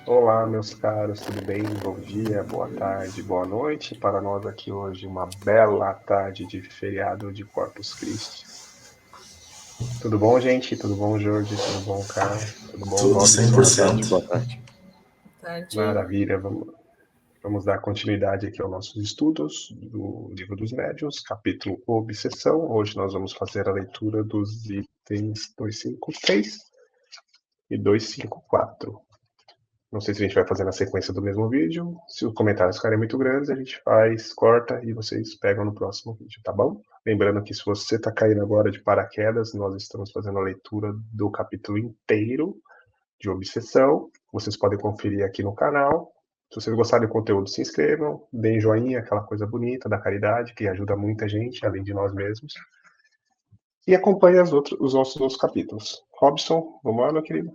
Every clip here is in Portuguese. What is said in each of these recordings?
Olá, meus caros, tudo bem? Bom dia, boa tarde, boa noite. Para nós aqui hoje, uma bela tarde de feriado de Corpus Christi. Tudo bom, gente? Tudo bom, Jorge? Tudo bom, Carl? Tudo bom, Tudo Robson? Boa tarde, 100%. boa tarde. Tarde. Maravilha, vamos dar continuidade aqui aos nossos estudos do Livro dos Médiuns, capítulo Obsessão. Hoje nós vamos fazer a leitura dos itens 253 e 254. Não sei se a gente vai fazer na sequência do mesmo vídeo. Se os comentários ficarem muito grandes, a gente faz, corta e vocês pegam no próximo vídeo, tá bom? Lembrando que se você está caindo agora de paraquedas, nós estamos fazendo a leitura do capítulo inteiro de Obsessão. Vocês podem conferir aqui no canal. Se vocês gostarem do conteúdo, se inscrevam, deem joinha, aquela coisa bonita da caridade, que ajuda muita gente, além de nós mesmos. E acompanhe os nossos outros capítulos. Robson, vamos lá, meu querido?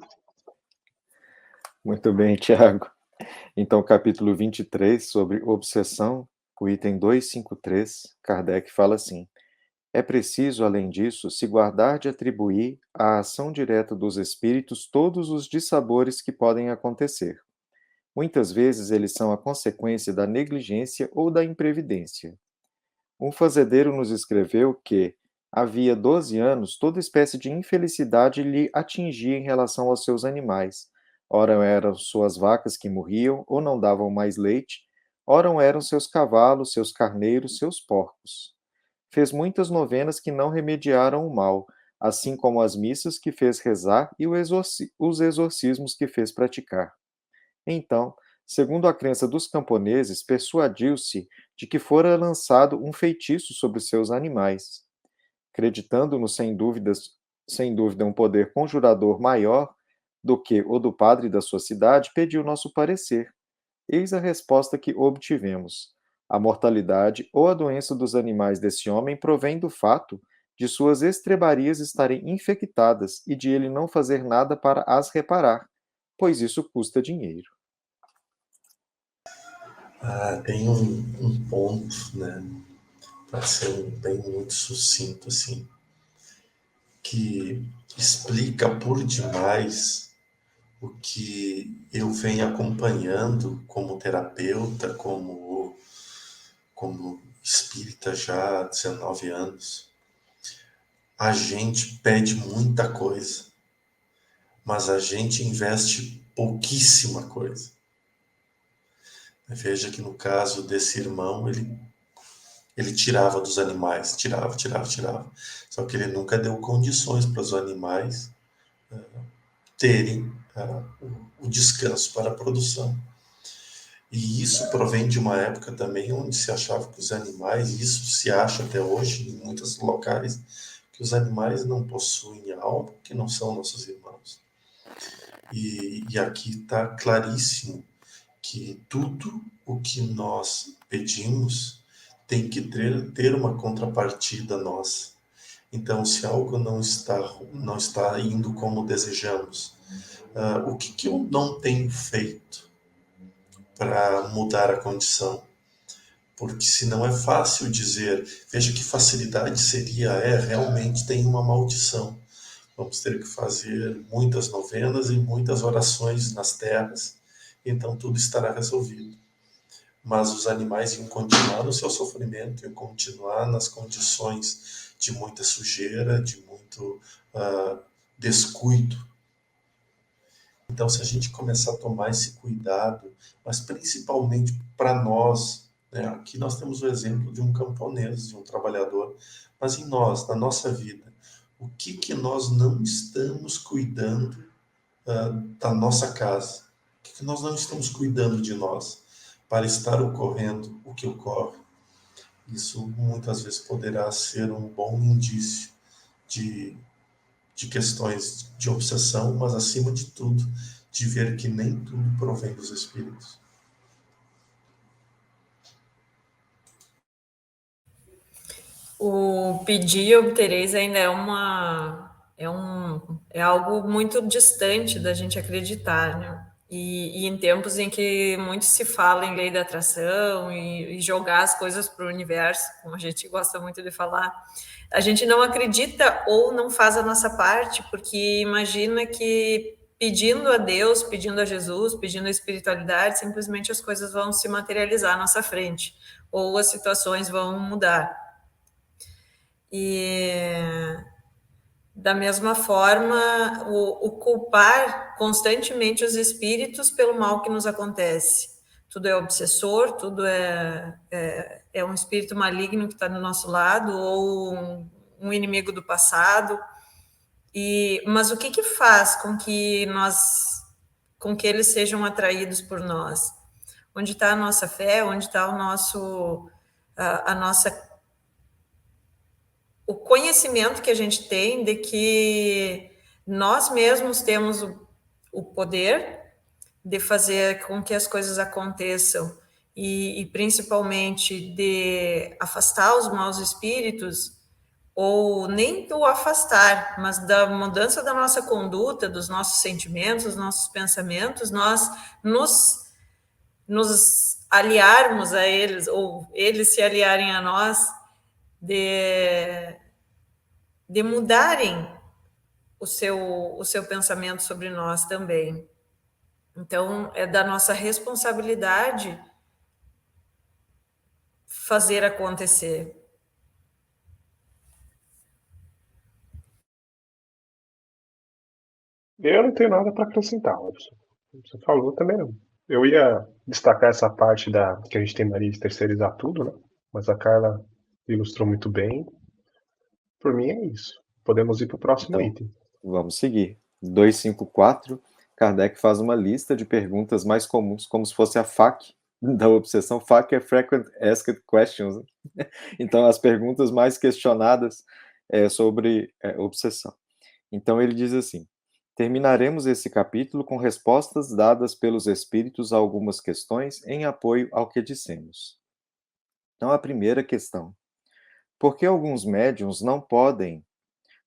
Muito bem, Tiago. Então, capítulo 23, sobre obsessão, o item 253, Kardec fala assim: é preciso, além disso, se guardar de atribuir à ação direta dos espíritos todos os dissabores que podem acontecer. Muitas vezes eles são a consequência da negligência ou da imprevidência. Um fazendeiro nos escreveu que, havia 12 anos, toda espécie de infelicidade lhe atingia em relação aos seus animais. Ora eram suas vacas que morriam ou não davam mais leite, ora eram seus cavalos, seus carneiros, seus porcos. Fez muitas novenas que não remediaram o mal, assim como as missas que fez rezar e os exorcismos que fez praticar. Então, segundo a crença dos camponeses, persuadiu-se de que fora lançado um feitiço sobre seus animais. Acreditando-no sem dúvida um poder conjurador maior do que o do padre da sua cidade, pediu nosso parecer. Eis a resposta que obtivemos. A mortalidade ou a doença dos animais desse homem provém do fato de suas estrebarias estarem infectadas e de ele não fazer nada para as reparar, pois isso custa dinheiro. Tem um ponto, né, para ser bem muito sucinto, assim, que explica por demais o que eu venho acompanhando como terapeuta, como espírita já há 19 anos. A gente pede muita coisa, mas a gente investe pouquíssima coisa. Veja que no caso desse irmão, ele tirava dos animais, tirava. Só que ele nunca deu condições para os animais terem o descanso para a produção. E isso provém de uma época também onde se achava que os animais, e isso se acha até hoje em muitos locais, que os animais não possuem alma, que não são nossos irmãos. E aqui está claríssimo que tudo o que nós pedimos tem que ter uma contrapartida nossa. Então, se algo não está indo como desejamos, o que eu não tenho feito para mudar a condição? Porque se não é fácil dizer, veja que facilidade seria, realmente tem uma maldição. Vamos ter que fazer muitas novenas e muitas orações nas terras, então tudo estará resolvido. Mas os animais iam continuar no seu sofrimento, iam continuar nas condições de muita sujeira, de muito descuido. Então, se a gente começar a tomar esse cuidado, mas principalmente para nós, né? Aqui nós temos o exemplo de um camponês, de um trabalhador, mas em nós, na nossa vida, o que nós não estamos cuidando da nossa casa? O que nós não estamos cuidando de nós para estar ocorrendo o que ocorre? Isso muitas vezes poderá ser um bom indício de, de questões de obsessão, mas acima de tudo, de ver que nem tudo provém dos espíritos. O pedir e obtereis ainda é algo muito distante da gente acreditar, né? E em tempos em que muito se fala em lei da atração e jogar as coisas para o universo, como a gente gosta muito de falar, a gente não acredita ou não faz a nossa parte, porque imagina que pedindo a Deus, pedindo a Jesus, pedindo a espiritualidade, simplesmente as coisas vão se materializar à nossa frente, ou as situações vão mudar. E da mesma forma, o culpar constantemente os espíritos pelo mal que nos acontece. Tudo é obsessor, tudo é um espírito maligno que está do nosso lado, ou um inimigo do passado. Mas o que faz com que eles sejam atraídos por nós? Onde está a nossa fé? Onde está o conhecimento que a gente tem de que nós mesmos temos o poder de fazer com que as coisas aconteçam e principalmente de afastar os maus espíritos, ou nem do afastar, mas da mudança da nossa conduta, dos nossos sentimentos, dos nossos pensamentos, nós nos aliarmos a eles, ou eles se aliarem a nós, de mudarem o seu pensamento sobre nós também. Então, é da nossa responsabilidade fazer acontecer. Eu não tenho nada para acrescentar, Robson. Você falou também não. Eu ia destacar essa parte que a gente tem mania de terceirizar tudo, né? Mas a Carla ilustrou muito bem. Por mim é isso. Podemos ir para o próximo Então, item. vamos seguir. 254, Kardec faz uma lista de perguntas mais comuns, como se fosse a FAQ da obsessão. FAQ é Frequent Asked Questions. Né? Então, as perguntas mais questionadas sobre obsessão. Então, ele diz assim: terminaremos esse capítulo com respostas dadas pelos espíritos a algumas questões em apoio ao que dissemos. Então, a primeira questão: por que alguns médiuns não podem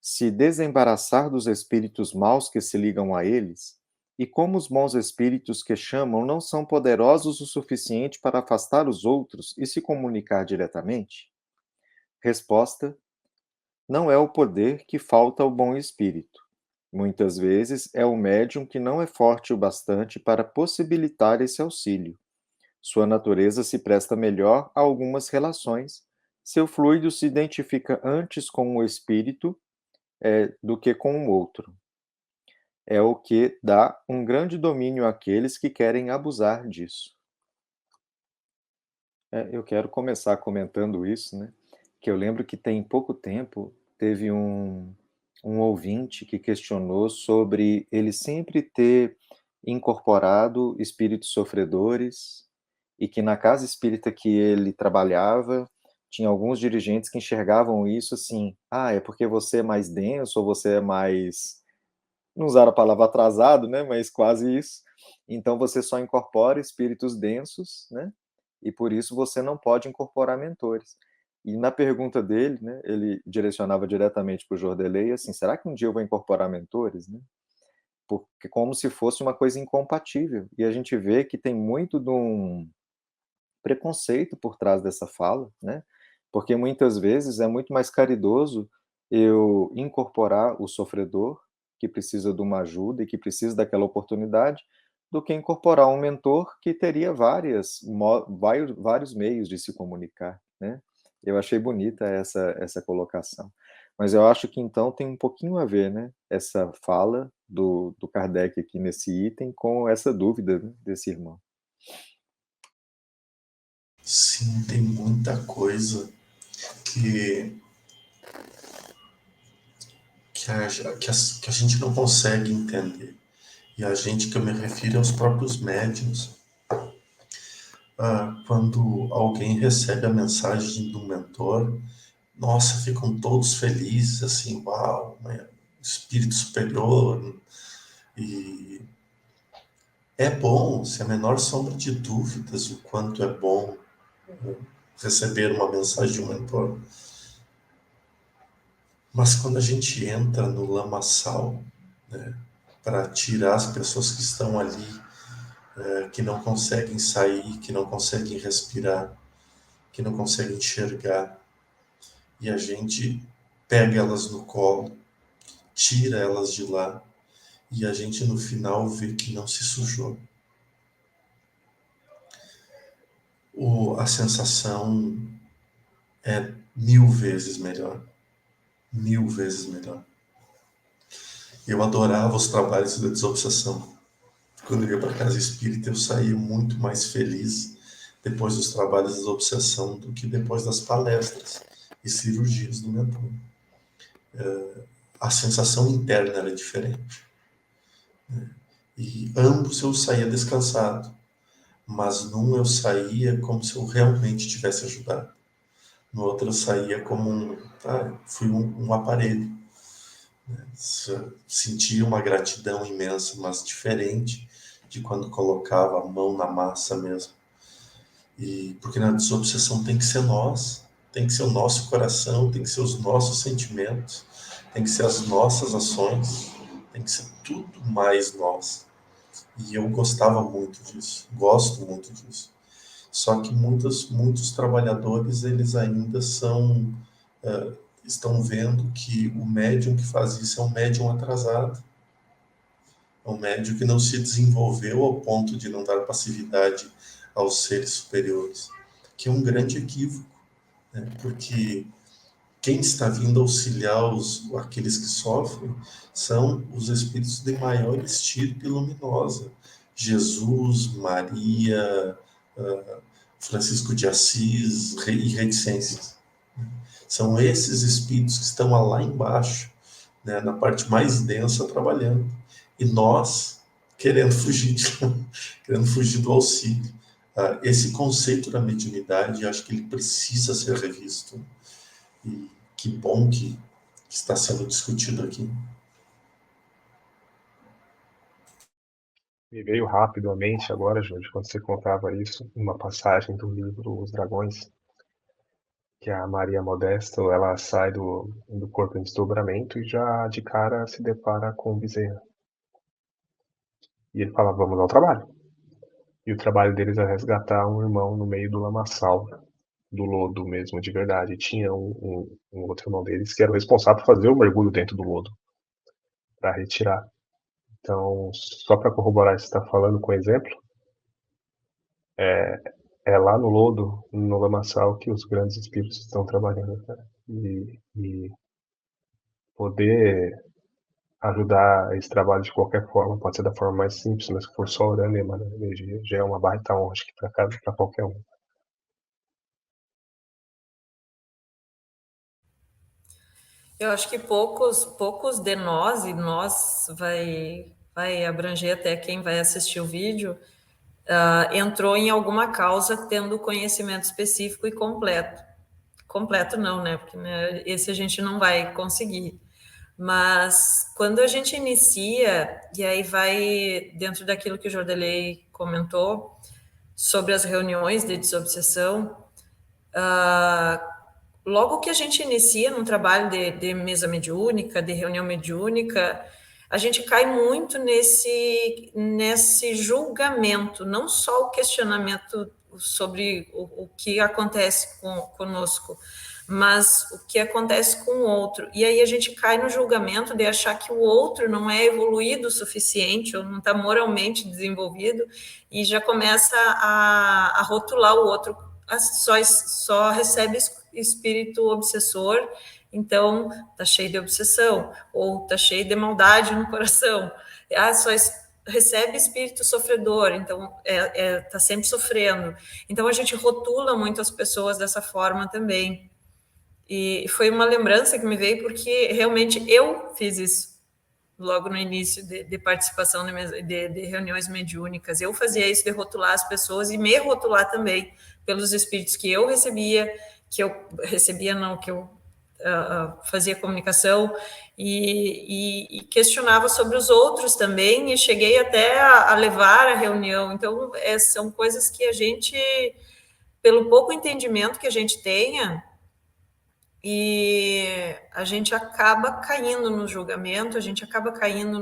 se desembaraçar dos espíritos maus que se ligam a eles, e como os bons espíritos que chamam não são poderosos o suficiente para afastar os outros e se comunicar diretamente? Resposta: não é o poder que falta ao bom espírito. Muitas vezes é o médium que não é forte o bastante para possibilitar esse auxílio. Sua natureza se presta melhor a algumas relações. Seu fluido se identifica antes com o espírito do que com o outro. É o que dá um grande domínio àqueles que querem abusar disso. Eu quero começar comentando isso, né? Que eu lembro que tem pouco tempo teve um ouvinte que questionou sobre ele sempre ter incorporado espíritos sofredores e que na casa espírita que ele trabalhava tinha alguns dirigentes que enxergavam isso assim: é porque você é mais denso ou você é mais, não usar a palavra atrasado, né, mas quase isso. Então você só incorpora espíritos densos, né? E por isso você não pode incorporar mentores. E na pergunta dele, né, ele direcionava diretamente para o Jordelei, assim: será que um dia eu vou incorporar mentores, né? Porque como se fosse uma coisa incompatível. E a gente vê que tem muito de um preconceito por trás dessa fala, né? Porque muitas vezes é muito mais caridoso eu incorporar o sofredor que precisa de uma ajuda e que precisa daquela oportunidade, do que incorporar um mentor que teria vários meios de se comunicar, né? Eu achei bonita essa colocação. Mas eu acho que então tem um pouquinho a ver, né? Essa fala do Kardec aqui nesse item com essa dúvida, né, desse irmão. Sim, tem muita coisa que a gente não consegue entender. E a gente, que eu me refiro aos próprios médiuns, quando alguém recebe a mensagem do mentor, nossa, ficam todos felizes, assim, uau, né? Espírito superior. E é bom, sem a menor sombra de dúvidas, o quanto é bom receber uma mensagem de um mentor. Mas quando a gente entra no lamaçal, né, para tirar as pessoas que estão ali, que não conseguem sair, que não conseguem respirar, que não conseguem enxergar, e a gente pega elas no colo, tira elas de lá e a gente no final vê que não se sujou. A sensação é 1000 vezes melhor. 1000 vezes melhor. Eu adorava os trabalhos da desobsessão. Quando eu ia para a casa espírita, eu saía muito mais feliz depois dos trabalhos da desobsessão do que depois das palestras e cirurgias do mentor. A sensação interna era diferente. E ambos eu saía descansado, mas num eu saía como se eu realmente tivesse ajudado. No outro eu saía como fui um aparelho. Sentia uma gratidão imensa, mas diferente de quando colocava a mão na massa mesmo. E porque na desobsessão tem que ser nós, tem que ser o nosso coração, tem que ser os nossos sentimentos, tem que ser as nossas ações, tem que ser tudo mais nós. E eu gostava muito disso, gosto muito disso. Só que muitos trabalhadores, eles ainda estão vendo que o médium que faz isso é um médium atrasado. É um médium que não se desenvolveu ao ponto de não dar passividade aos seres superiores. Que é um grande equívoco, né? Porque quem está vindo auxiliar aqueles que sofrem são os espíritos de maior estirpe luminosa. Jesus, Maria, Francisco de Assis e reticências. São esses espíritos que estão lá embaixo, né, na parte mais densa, trabalhando. E nós querendo fugir do auxílio. Esse conceito da mediunidade, acho que ele precisa ser revisto. E que bom que está sendo discutido aqui. Me veio rápido à mente agora, Jorge, quando você contava isso, uma passagem do livro Os Dragões, que a Maria Modesto, ela sai do corpo em desdobramento e já de cara se depara com Bezerra. E ele fala, vamos ao trabalho. E o trabalho deles é resgatar um irmão no meio do lamaçal, do lodo mesmo, de verdade. E tinha um outro irmão deles que era o responsável por fazer o mergulho dentro do lodo, para retirar. Então, só para corroborar isso que você está falando com exemplo, é lá no lodo, no lamaçal, que os grandes espíritos estão trabalhando, né? E poder ajudar esse trabalho de qualquer forma, pode ser da forma mais simples, mas se for só orando e emanando energia, já é uma baita honra, acho que para qualquer um. Eu acho que poucos de nós, e nós vai abranger até quem vai assistir o vídeo, entrou em alguma causa tendo conhecimento específico e completo. Completo não, né? Porque né, esse a gente não vai conseguir. Mas quando a gente inicia, e aí vai dentro daquilo que o Jordelei comentou, sobre as reuniões de desobsessão, logo que a gente inicia num trabalho de mesa mediúnica, de reunião mediúnica, a gente cai muito nesse julgamento, não só o questionamento sobre o que acontece conosco, mas o que acontece com o outro. E aí a gente cai no julgamento de achar que o outro não é evoluído o suficiente, ou não está moralmente desenvolvido, e já começa a rotular o outro, só recebe espírito obsessor, então tá cheio de obsessão, ou tá cheio de maldade no coração. Só recebe espírito sofredor, então tá sempre sofrendo. Então a gente rotula muito as pessoas dessa forma também. E foi uma lembrança que me veio porque realmente eu fiz isso logo no início de participação de reuniões mediúnicas. Eu fazia isso de rotular as pessoas e me rotular também pelos espíritos que eu recebia, que eu fazia comunicação e questionava sobre os outros também e cheguei até a levar a reunião. Então, são coisas que a gente, pelo pouco entendimento que a gente tenha, e a gente acaba caindo no julgamento, a gente acaba caindo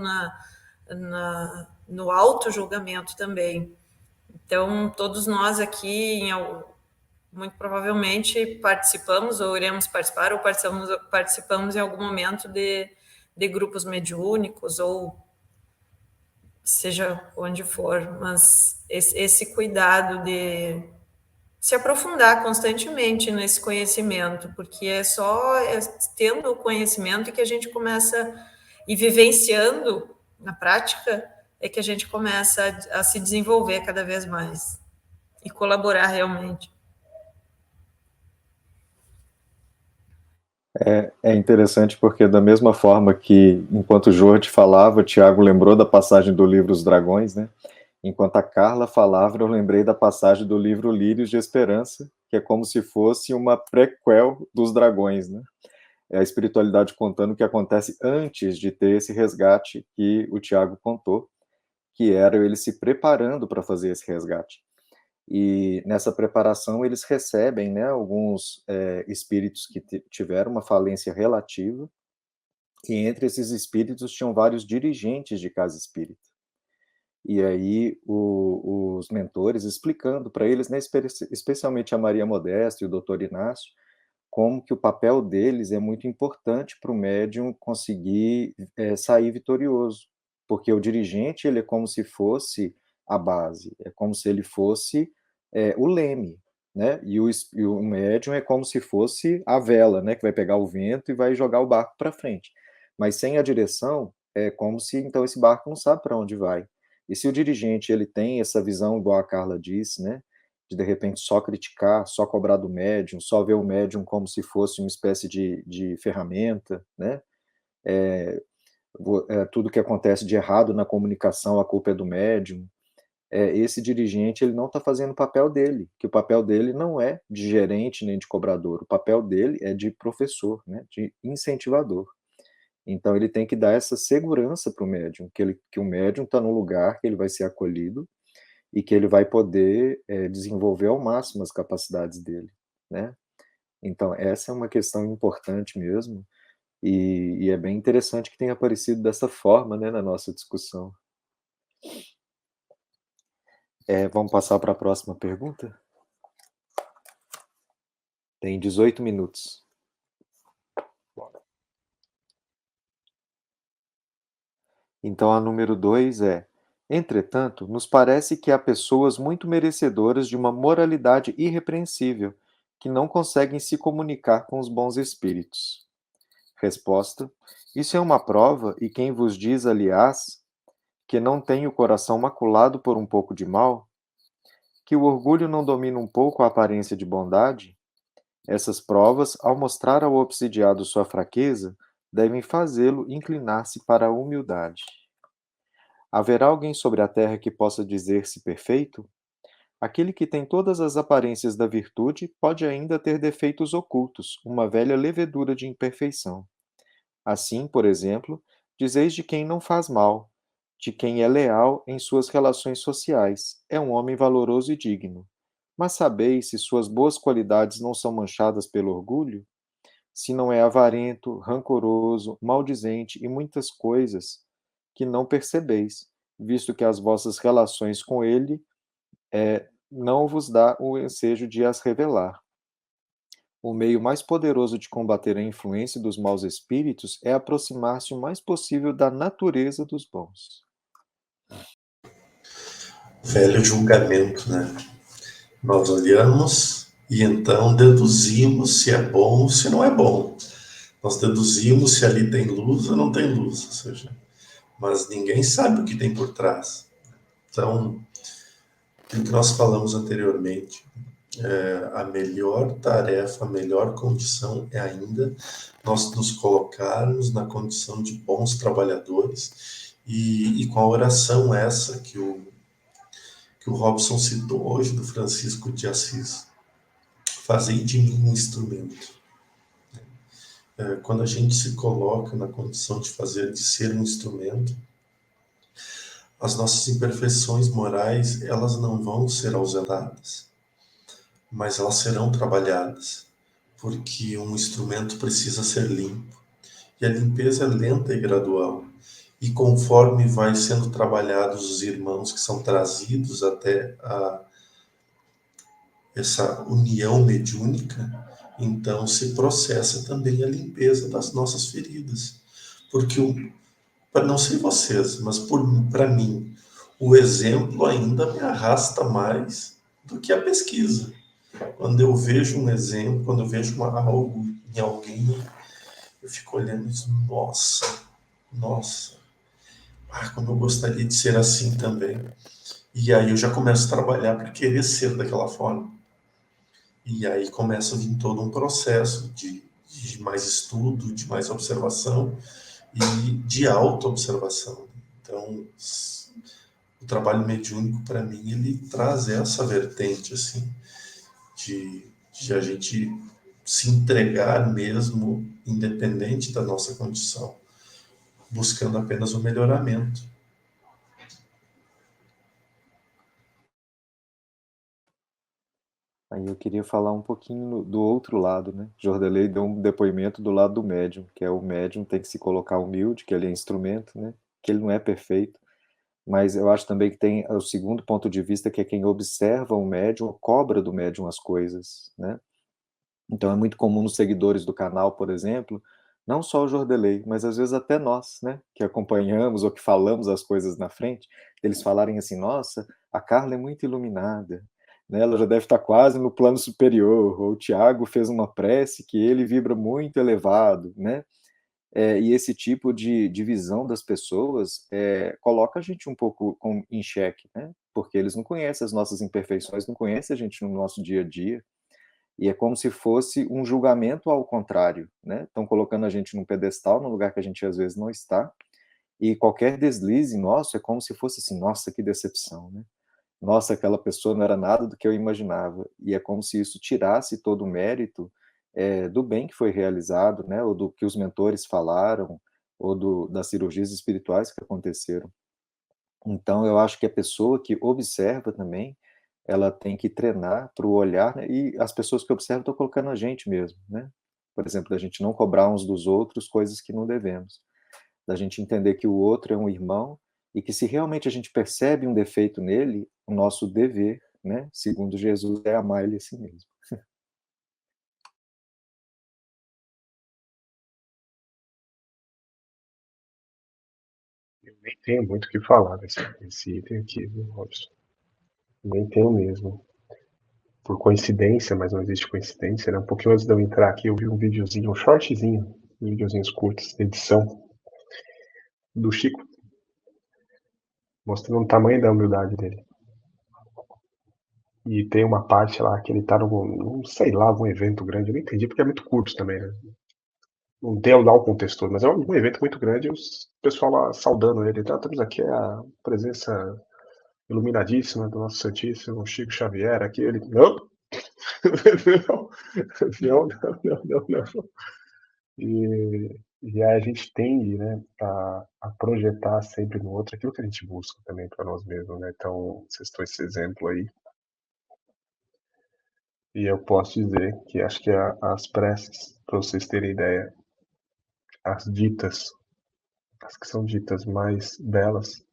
no auto-julgamento também. Então, todos nós aqui, muito provavelmente, participamos ou iremos participar, ou participamos em algum momento de grupos mediúnicos, ou seja onde for, mas esse cuidado de se aprofundar constantemente nesse conhecimento, porque é só tendo o conhecimento que a gente começa e vivenciando na prática é que a gente começa a se desenvolver cada vez mais e colaborar realmente. É interessante porque, da mesma forma que, enquanto o Jorge falava, o Tiago lembrou da passagem do livro Os Dragões, né? Enquanto a Carla falava, eu lembrei da passagem do livro Lírios de Esperança, que é como se fosse uma prequel dos dragões, né? É a espiritualidade contando o que acontece antes de ter esse resgate que o Tiago contou, que era ele se preparando para fazer esse resgate. E nessa preparação eles recebem, né, alguns espíritos que tiveram uma falência relativa, e entre esses espíritos tinham vários dirigentes de casa espírita. E aí os mentores explicando para eles, né, especialmente a Maria Modesta e o Dr. Inácio, como que o papel deles é muito importante para o médium conseguir sair vitorioso, porque o dirigente ele é como se fosse a base, é como se ele fosse o leme, né? E o médium é como se fosse a vela, né? Que vai pegar o vento e vai jogar o barco para frente. Mas sem a direção, é como se então esse barco não sabe para onde vai. E se o dirigente ele tem essa visão, igual a Carla disse, né? De repente só criticar, só cobrar do médium, só ver o médium como se fosse uma espécie de ferramenta, né? Tudo que acontece de errado na comunicação, a culpa é do médium. Esse dirigente ele não está fazendo o papel dele, que o papel dele não é de gerente nem de cobrador, o papel dele é de professor, né? De incentivador. Então ele tem que dar essa segurança para o médium, que o médium está num lugar que ele vai ser acolhido e que ele vai poder desenvolver ao máximo as capacidades dele, né? Então, essa é uma questão importante mesmo, e é bem interessante que tenha aparecido dessa forma, né, na nossa discussão. Vamos passar para a próxima pergunta? Tem 18 minutos. Então, a número 2 é: entretanto, nos parece que há pessoas muito merecedoras de uma moralidade irrepreensível, que não conseguem se comunicar com os bons espíritos. Resposta: isso é uma prova, e quem vos diz, aliás, que não tem o coração maculado por um pouco de mal? Que o orgulho não domina um pouco a aparência de bondade? Essas provas, ao mostrar ao obsidiado sua fraqueza, devem fazê-lo inclinar-se para a humildade. Haverá alguém sobre a terra que possa dizer-se perfeito? Aquele que tem todas as aparências da virtude pode ainda ter defeitos ocultos, uma velha levedura de imperfeição. Assim, por exemplo, dizeis de quem não faz mal, de quem é leal em suas relações sociais, é um homem valoroso e digno. Mas sabeis se suas boas qualidades não são manchadas pelo orgulho? Se não é avarento, rancoroso, maldizente e muitas coisas que não percebeis, visto que as vossas relações com ele não vos dá o ensejo de as revelar. O meio mais poderoso de combater a influência dos maus espíritos é aproximar-se o mais possível da natureza dos bons. Velho julgamento, né? Nós olhamos e então deduzimos se é bom ou se não é bom. Nós deduzimos se ali tem luz ou não tem luz, ou seja, mas ninguém sabe o que tem por trás. Então, o que nós falamos anteriormente, a melhor tarefa, a melhor condição é ainda nós nos colocarmos na condição de bons trabalhadores e com a oração essa que o Robson citou hoje, do Francisco de Assis, fazei de mim um instrumento. Quando a gente se coloca na condição de ser um instrumento, as nossas imperfeições morais, elas não vão ser ausentadas, mas elas serão trabalhadas, porque um instrumento precisa ser limpo. E a limpeza é lenta e gradual. E conforme vai sendo trabalhados os irmãos que são trazidos até essa união mediúnica, então se processa também a limpeza das nossas feridas. Porque para não sei vocês, mas para mim, o exemplo ainda me arrasta mais do que a pesquisa. Quando eu vejo um exemplo, quando eu vejo algo em alguém, eu fico olhando e digo, nossa, como eu gostaria de ser assim também. E aí eu já começo a trabalhar para querer ser daquela forma. E aí começa a vir todo um processo de mais estudo, de mais observação e de autoobservação. Então, o trabalho mediúnico, para mim, ele traz essa vertente, assim, de a gente se entregar mesmo, independente da nossa condição, buscando apenas o melhoramento. Aí eu queria falar um pouquinho do outro lado, né? Jordelei deu um depoimento do lado do médium, que é o médium tem que se colocar humilde, que ele é instrumento, né? Que ele não é perfeito, mas eu acho também que tem o segundo ponto de vista, que é quem observa o médium, ou cobra do médium as coisas, né? Então é muito comum nos seguidores do canal, por exemplo, não só o Jordelei, mas às vezes até nós, né, que acompanhamos ou que falamos as coisas na frente, eles falarem assim, nossa, a Carla é muito iluminada, né, ela já deve estar quase no plano superior, ou o Tiago fez uma prece que ele vibra muito elevado, né, e esse tipo de visão das pessoas coloca a gente um pouco em xeque, né, porque eles não conhecem as nossas imperfeições, não conhecem a gente no nosso dia a dia, e é como se fosse um julgamento ao contrário, né? Estão colocando a gente num pedestal, num lugar que a gente às vezes não está, e qualquer deslize nosso é como se fosse assim, nossa, que decepção, né? Nossa, aquela pessoa não era nada do que eu imaginava. E é como se isso tirasse todo o mérito do bem que foi realizado, né? Ou do que os mentores falaram, ou das cirurgias espirituais que aconteceram. Então, eu acho que a pessoa que observa também, ela tem que treinar para o olhar, né? E as pessoas que observam estão colocando a gente mesmo, né? Por exemplo, da gente não cobrar uns dos outros coisas que não devemos, da gente entender que o outro é um irmão e que se realmente a gente percebe um defeito nele, o nosso dever, né? Segundo Jesus, é amar ele a si mesmo. Eu nem tenho muito o que falar desse item aqui, viu, Robson? Nem tenho mesmo. Por coincidência, mas não existe coincidência, né? Um pouquinho antes de eu entrar aqui, eu vi um videozinho, um shortzinho, videozinhos curtos, edição do Chico, mostrando o tamanho da humildade dele. E tem uma parte lá que ele tá num sei lá, algum evento grande, eu não entendi porque é muito curto também, né? Não tem lá o contexto todo, mas é um evento muito grande e o pessoal lá saudando ele. Então, temos aqui a presença iluminadíssima do nosso Santíssimo Chico Xavier aqui. Ele, não, não. E aí a gente tende, né, a projetar sempre no outro aquilo que a gente busca também para nós mesmos, né? Então, vocês estão esse exemplo aí. E eu posso dizer que acho que as preces, para vocês terem ideia, as ditas, as que são ditas mais belas,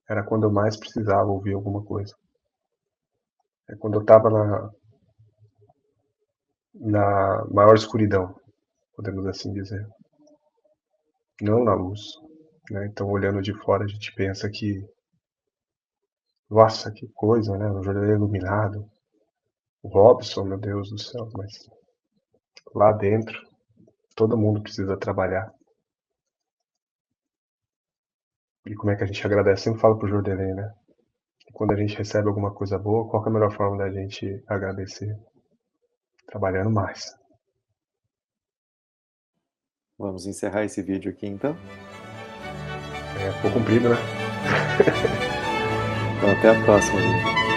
era quando eu mais precisava ouvir alguma coisa. É quando eu estava na maior escuridão, podemos assim dizer. Não na luz. Né? Então, olhando de fora, a gente pensa que, nossa, que coisa, né? Um jornaleiro iluminado. O Robson, meu Deus do céu, mas lá dentro, todo mundo precisa trabalhar. E como é que a gente agradece? Sempre falo pro Jordelei, né? Que quando a gente recebe alguma coisa boa, qual que é a melhor forma da gente agradecer? Trabalhando mais. Vamos encerrar esse vídeo aqui, então? Ficou comprido, né? Então, até a próxima, gente.